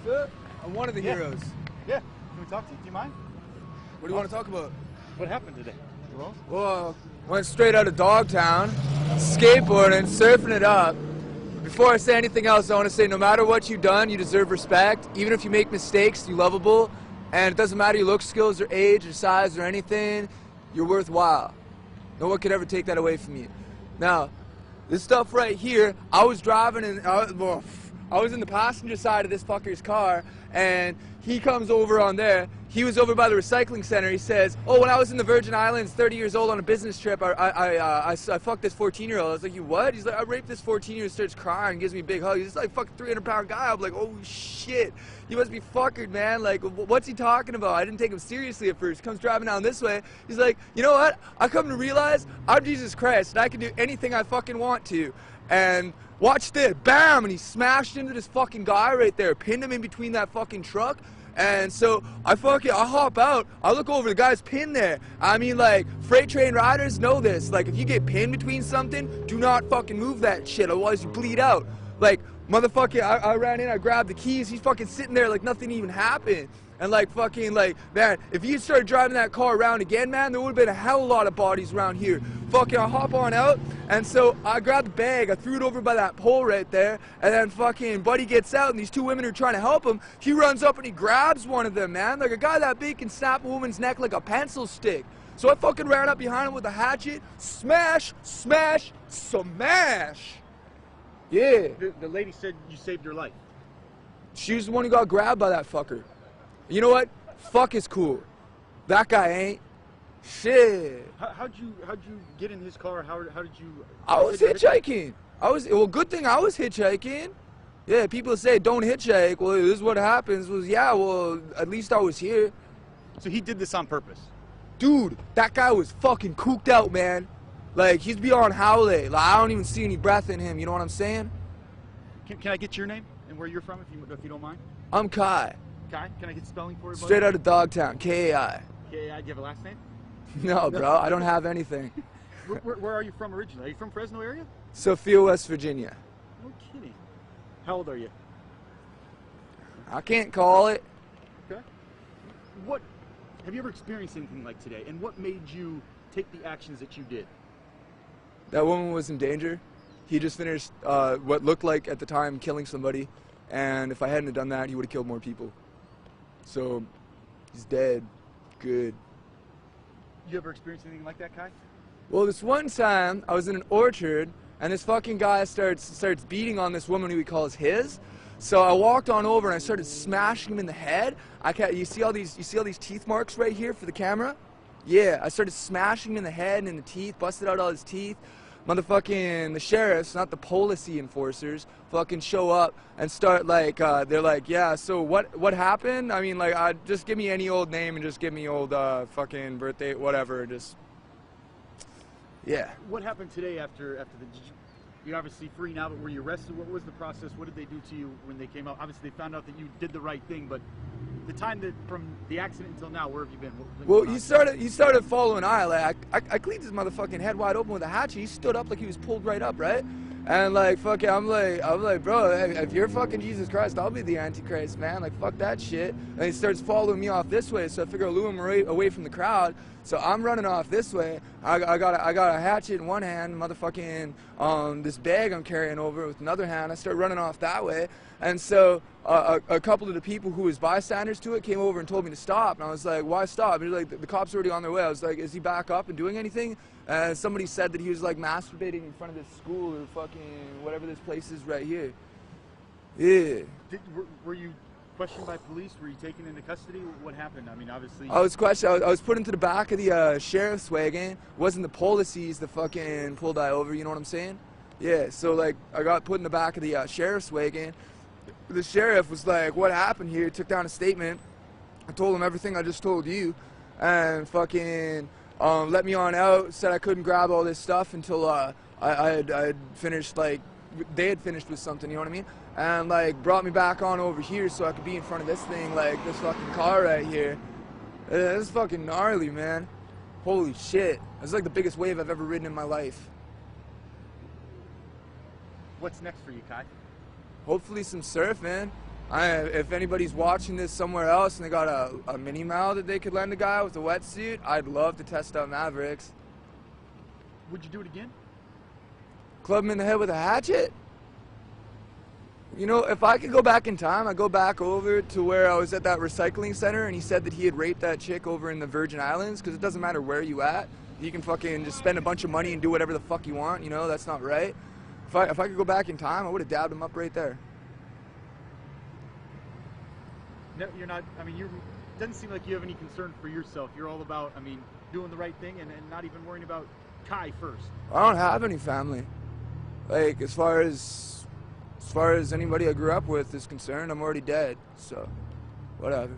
Good. I'm one of the heroes. Yeah. Can we talk to you? Do you mind? What do you want to talk about? What happened today? Well, went straight out of Dogtown, skateboarding, surfing it up. Before I say anything else, I want to say no matter what you've done, you deserve respect. Even if you make mistakes, you're lovable. And it doesn't matter your look, skills, or age, or size, or anything, you're worthwhile. No one could ever take that away from you. Now, this stuff right here, I was driving and I was in the passenger side of this fucker's car, and he comes over on there. He was over by the recycling center. He says, "Oh, when I was in the Virgin Islands, 30 years old on a business trip, I fucked this 14-year-old." I was like, "You what?" He's like, "I raped this 14-year-old." Starts crying, gives me a big hug. He's like, "Fucking 300-pound guy." I'm like, "Oh shit, you must be fuckered, man. Like, what's he talking about?" I didn't take him seriously at first. Comes driving down this way. He's like, "You know what? I come to realize I'm Jesus Christ, and I can do anything I fucking want to." And watch this, bam, and he smashed into this fucking guy right there, pinned him in between that fucking truck. And so I hop out, I look over, the guy's pinned there. I mean, like, freight train riders know this. Like, if you get pinned between something, do not fucking move that shit, otherwise you bleed out. Like, motherfucker, I ran in, I grabbed the keys, he's fucking sitting there like nothing even happened. And like fucking like, man, if you started driving that car around again, man, there would have been a hell of a lot of bodies around here. Fucking, I hop on out, and so I grabbed the bag, I threw it over by that pole right there, and then fucking buddy gets out, and these two women are trying to help him. He runs up and he grabs one of them, man. Like a guy that big can snap a woman's neck like a pencil stick. So I fucking ran up behind him with a hatchet, smash, smash, smash. Yeah. The lady said you saved her life. She was the one who got grabbed by that fucker. You know what? Fuck is cool. That guy ain't. Shit. How'd you get in his car? How did you? I was hitchhiking. Well, good thing I was hitchhiking. Yeah, people say don't hitchhike. Well, this is what happens. Was yeah, well, at least I was here. So he did this on purpose. Dude, that guy was fucking cooked out, man. Like, he's beyond Howley. Like, I don't even see any breath in him. You know what I'm saying? Can I get your name and where you're from, if you don't mind? I'm Kai. Kai? Can I get spelling for you, buddy? Straight out of Dogtown. K-A-I. K-A-I. Do you have a last name? No, bro. I don't have anything. Where are you from originally? Are you from Fresno area? Sophia, West Virginia. No kidding. How old are you? I can't call it. Okay. Have you ever experienced anything like today? And what made you take the actions that you did? That woman was in danger. He just finished what looked like at the time killing somebody, and if I hadn't have done that, he would have killed more people. So he's dead. Good. You ever experienced anything like that, Kai? Well, this one time I was in an orchard, and this fucking guy starts beating on this woman who he calls his. So I walked on over and I started smashing him in the head. You see all these teeth marks right here for the camera? Yeah, I started smashing him in the head and in the teeth, busted out all his teeth. Motherfucking the sheriffs, not the policy enforcers, fucking show up and start like, they're like, yeah, so what happened? I mean, like, just give me any old name and just give me old fucking birthday, whatever, just, yeah. What happened today after you're obviously free now, but were you arrested? What was the process? What did they do to you when they came out? Obviously, they found out that you did the right thing, but the time that from the accident until now, where have you been? Well, he started following I. Like, I cleaned his motherfucking head wide open with a hatchet. He stood up like he was pulled right up, right? And like, fucking, I'm like, bro, if you're fucking Jesus Christ, I'll be the Antichrist, man. Like, fuck that shit. And he starts following me off this way, so I figure I'll lure him away from the crowd. So I'm running off this way. I got a hatchet in one hand, motherfucking this bag I'm carrying over with another hand. I start running off that way, and so a couple of the people who was bystanders to it came over and told me to stop. And I was like, why stop? And like, the cops are already on their way. I was like, is he back up and doing anything? And somebody said that he was like masturbating in front of this school or fucking whatever this place is right here. Yeah. Were you questioned by police? Were you taken into custody? What happened? I mean, obviously. I was questioned. I was put into the back of the sheriff's wagon. It wasn't the policies that fucking pulled I over. You know what I'm saying? Yeah. So like, I got put in the back of the sheriff's wagon. The sheriff was like, "What happened here?" Took down a statement. I told him everything I just told you, and fucking let me on out. Said I couldn't grab all this stuff until I had finished, like they had finished with something. You know what I mean? And like brought me back on over here so I could be in front of this thing, like this fucking car right here. This is fucking gnarly, man. Holy shit. It's like the biggest wave I've ever ridden in my life. What's next for you, Kai? Hopefully some surfing. If anybody's watching this somewhere else and they got a mini Mal that they could lend a guy with a wetsuit, I'd love to test out Mavericks. Would you do it again? Club him in the head with a hatchet? You know, if I could go back in time, I'd go back over to where I was at that recycling center and he said that he had raped that chick over in the Virgin Islands, because it doesn't matter where you at. You can fucking just spend a bunch of money and do whatever the fuck you want, you know, that's not right. If I could go back in time, I would have dabbed him up right there. No, you're not. I mean, doesn't seem like you have any concern for yourself. You're all about, I mean, doing the right thing and not even worrying about Kai first. I don't have any family. Like, as far as anybody I grew up with is concerned, I'm already dead, so whatever.